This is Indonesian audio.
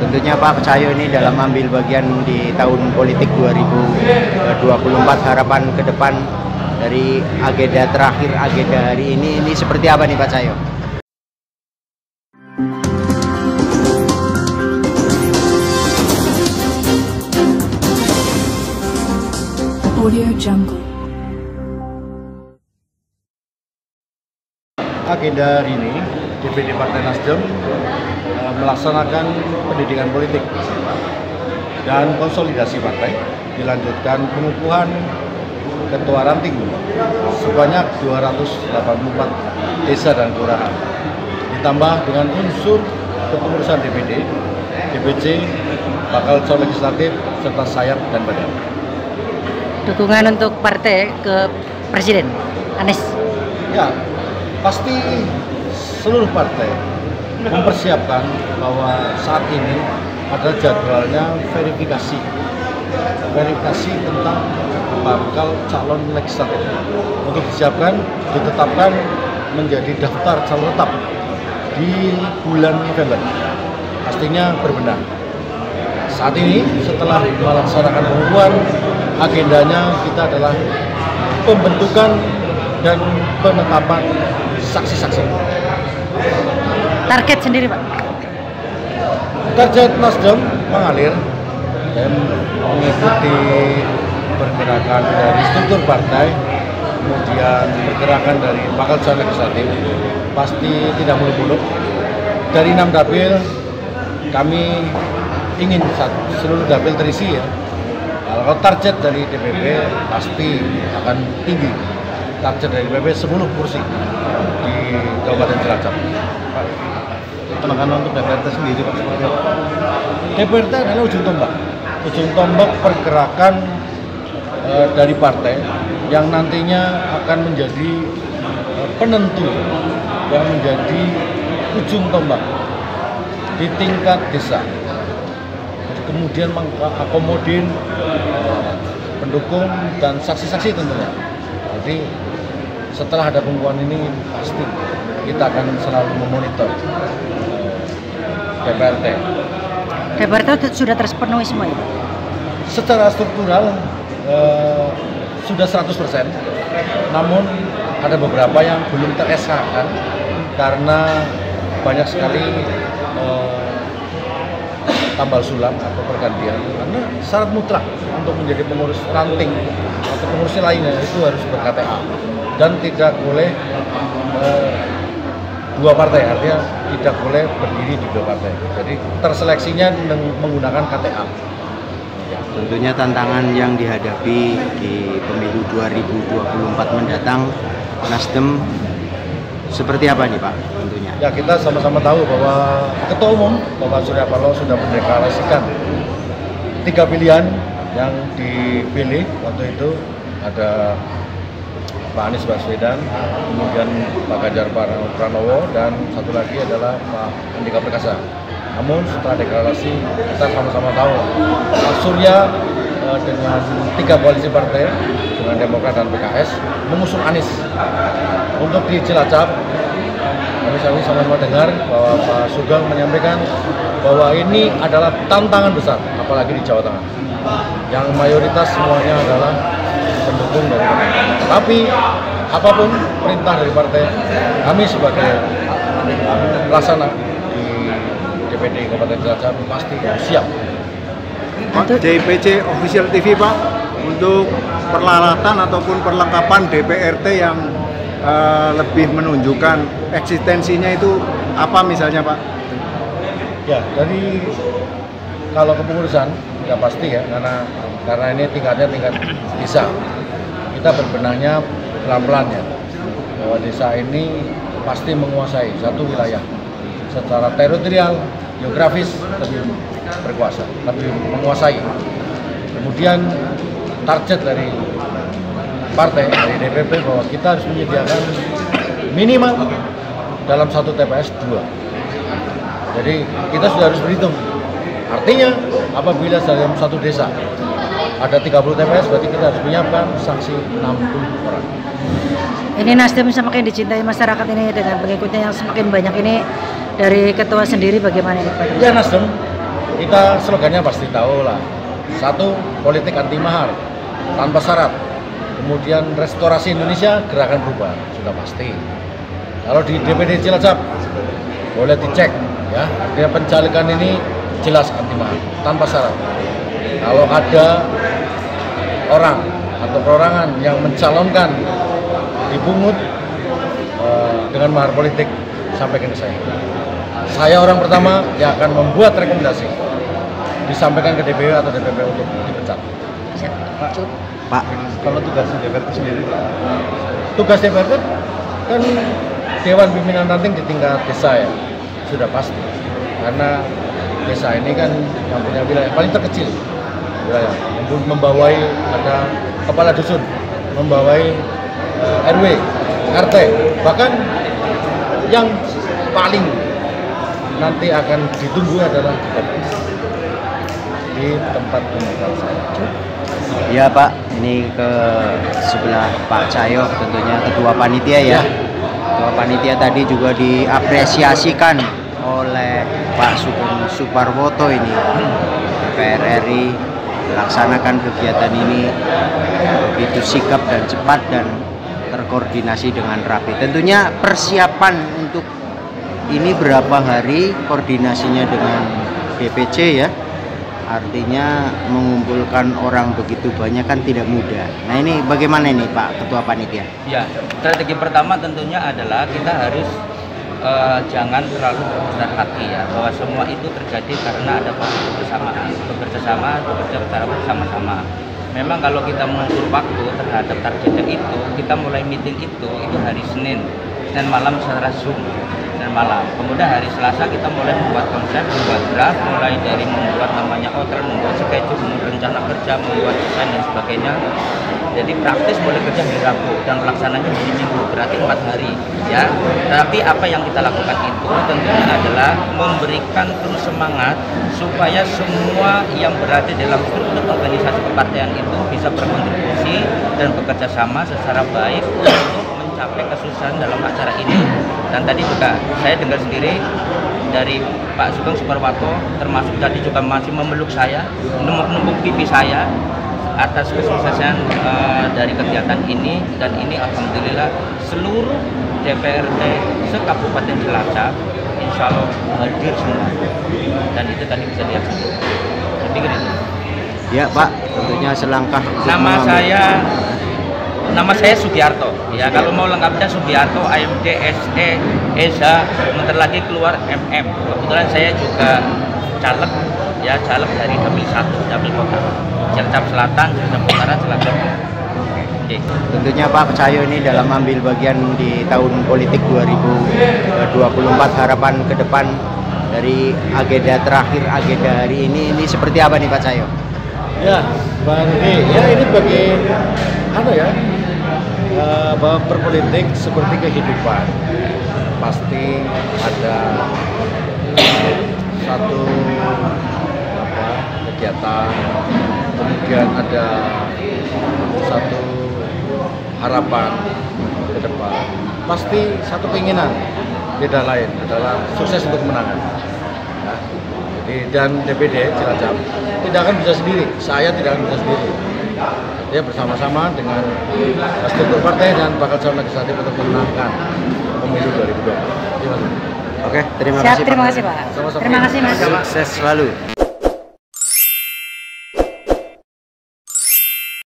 Tentunya Pak Cahyo ini dalam ambil bagian di tahun politik 2024, harapan ke depan dari agenda terakhir, agenda hari ini seperti apa nih Pak Cahyo? Audio Jungle. Agenda hari ini DPD Partai Nasdem melaksanakan pendidikan politik dan konsolidasi partai, dilanjutkan pengukuhan ketua ranting sebanyak 284 desa dan kelurahan, ditambah dengan unsur kepengurusan DPD, DPC, bakal calon legislatif serta sayap dan badan. Dukungan untuk partai ke Presiden Anies? Ya, pasti seluruh partai mempersiapkan bahwa saat ini ada jadwalnya verifikasi tentang bakal calon legislatif untuk disiapkan, ditetapkan menjadi daftar calon tetap di bulan November. Pastinya berbenah. Saat ini setelah melaksanakan pengukuhan, agendanya kita adalah pembentukan dan penetapan saksi-saksi. Target sendiri Pak? Target Nasdem mengalir dan mengikuti pergerakan dari struktur partai, kemudian pergerakan dari bakal calon legislatif, pasti tidak muluk-muluk. Dari 6 dapil kami ingin seluruh dapil terisi ya. Kalau target dari DPP pasti akan tinggi. Target dari DPP 10 kursi di Kabupaten Cilacap. Penekanan untuk DPRT sendiri Pak? DPRT adalah ujung tombak pergerakan dari partai yang nantinya akan menjadi penentu, yang menjadi ujung tombak di tingkat desa. Kemudian mengakomodir pendukung dan saksi-saksi tentunya. Jadi setelah ada pengukuhan ini pasti kita akan selalu memonitor DPRT. DPRT sudah terpenuhi semua ya? Secara struktural sudah 100%, namun ada beberapa yang belum teresahkan karena banyak sekali tambal sulam atau pergantian, karena syarat mutlak untuk menjadi pengurus ranting atau pengurus lainnya itu harus ber-KTA dan tidak boleh dua partai, artinya tidak boleh berdiri di dua partai. Jadi terseleksinya menggunakan KTA. Ya, tentunya tantangan yang dihadapi di pemilu 2024 mendatang, Nasdem seperti apa nih Pak tentunya? Ya, kita sama-sama tahu bahwa Ketua Umum Bapak Surya Paloh sudah mendeklarasikan 3 pilihan yang dipilih waktu itu, ada Pak Anies Baswedan, kemudian Pak Ganjar Pranowo, dan satu lagi adalah Pak Andika Perkasa. Namun setelah deklarasi kita sama-sama tahu Pak Surya dengan 3 koalisi partai dengan Demokrat dan PKS mengusung Anies. Untuk di Cilacap kami sama-sama dengar bahwa Pak Sugeng menyampaikan bahwa ini adalah tantangan besar, apalagi di Jawa Tengah yang mayoritas semuanya adalah pendukung dari partai. Tapi apapun perintah dari partai, kami sebagai pelaksana di DPD Kabupaten Cilacap pasti siap. Pak, DPC Official TV Pak, untuk peralatan ataupun perlengkapan DPRT yang lebih menunjukkan eksistensinya itu apa misalnya Pak? Ya, dari kalau kepengurusan ya pasti ya, karena ini tingkat desa. Kita berbenahnya pelan-pelan ya, bahwa desa ini pasti menguasai satu wilayah secara teritorial, geografis lebih berkuasa, lebih menguasai. Kemudian target dari partai, dari DPP, bahwa kita harus menyediakan minimal dalam satu TPS 2. Jadi kita sudah harus berhitung. Artinya apabila dalam satu desa ada 30 TPS, berarti kita harus menyiapkan saksi 60 orang. Ini Nasdem semakin dicintai masyarakat ini dengan pengikutnya yang semakin banyak ini, dari ketua sendiri bagaimana ini Pak? Ya, Nasdem kita slogannya pasti tahu lah. Satu, politik anti mahar tanpa syarat. Kemudian restorasi Indonesia, gerakan berubah, sudah pasti. Kalau di DPD Cilacap boleh dicek ya, dia pencalekan ini jelas anti mahar tanpa syarat. Kalau ada orang atau perorangan yang mencalonkan dipungut dengan mahar politik, sampaikan ke saya. Saya orang pertama yang akan membuat rekomendasi disampaikan ke DPW atau DPP untuk dipecat. Pak, Kalau tugas DPR itu sendiri, tugas DPR kan Dewan Pimpinan Ranting di tingkat desa ya, sudah pasti. Karena desa ini kan yang punya wilayah paling terkecil, wilayah membawai ada kepala dusun, membawai RW, RT, bahkan yang paling nanti akan ditunggu adalah di tempat pemerintahan saya. ya Pak, ini ke sebelah Pak Cahyo tentunya ketua panitia ya. Ketua panitia tadi juga diapresiasikan oleh Pak Sugeng Suparwoto ini. DPR RI melaksanakan kegiatan ini begitu sigap dan cepat dan terkoordinasi dengan rapi. Tentunya persiapan untuk ini berapa hari koordinasinya dengan DPC ya. Artinya mengumpulkan orang begitu banyak kan tidak mudah. Nah ini bagaimana ini Pak Ketua Panitia? Ya, strategi pertama tentunya adalah kita harus jangan terlalu berbesar hati ya, bahwa semua itu terjadi karena ada proses kebersamaan, bekerja secara bersama-sama. Memang kalau kita mengukur waktu terhadap targetnya itu, kita mulai meeting itu hari Senin malam secara Zoom dan malam. Kemudian hari Selasa kita mulai membuat konsep, membuat draft, mulai dari membuat namanya outline, membuat schedule, membuat rencana kerja, membuat desain dan sebagainya. Jadi praktis boleh kerja di Rabu dan pelaksananya di Minggu, berarti 4 hari ya. Tapi apa yang kita lakukan itu tentunya adalah memberikan terus semangat supaya semua yang berada dalam struktur organisasi kepartaian itu bisa berkontribusi dan bekerja sama secara baik untuk mencapai kesuksesan dalam acara ini. Dan tadi juga saya dengar sendiri dari Pak Sugeng Suparwoto, termasuk tadi juga masih memeluk saya, nembuk pipi saya atas kesuksesan dari kegiatan ini. Dan ini alhamdulillah seluruh DPRD se-Kabupaten Cilacap insya Allah hadir semua, dan itu tadi bisa lihat sendiri. Saya pikir itu. Ya Pak, tentunya selangkah. Nama saya Sugiarto ya, kalau mau lengkapnya Sugiarto AMD SE ESA, bentar lagi keluar MM. Kebetulan saya juga caleg ya, caleg dari Dapil 1, Dapil Kota Cilacap Selatan, Cilacap Utara, Cilacap. Tentunya Pak Cahyo ini dalam ambil bagian di tahun politik 2024, harapan ke depan dari agenda terakhir, agenda hari ini seperti apa nih Pak Cahyo? Ya, Bang Rudi, ya ini bagi bahwa berpolitik seperti kehidupan, pasti ada satu kegiatan, kemudian ada satu harapan ke depan, pasti satu keinginan, beda lain adalah sukses untuk kemenangan. Ya. Jadi, dan DPD Cilacap tidak akan bisa sendiri, saya tidak akan bisa sendiri. Ya, bersama-sama dengan struktur partai dan bakal calon legislatif untuk memenangkan pemilu 2024. Oke, terima Siap, kasih terima Pak. kasih Pak. Sama-sama. Terima kasih Mas. Sukses selalu.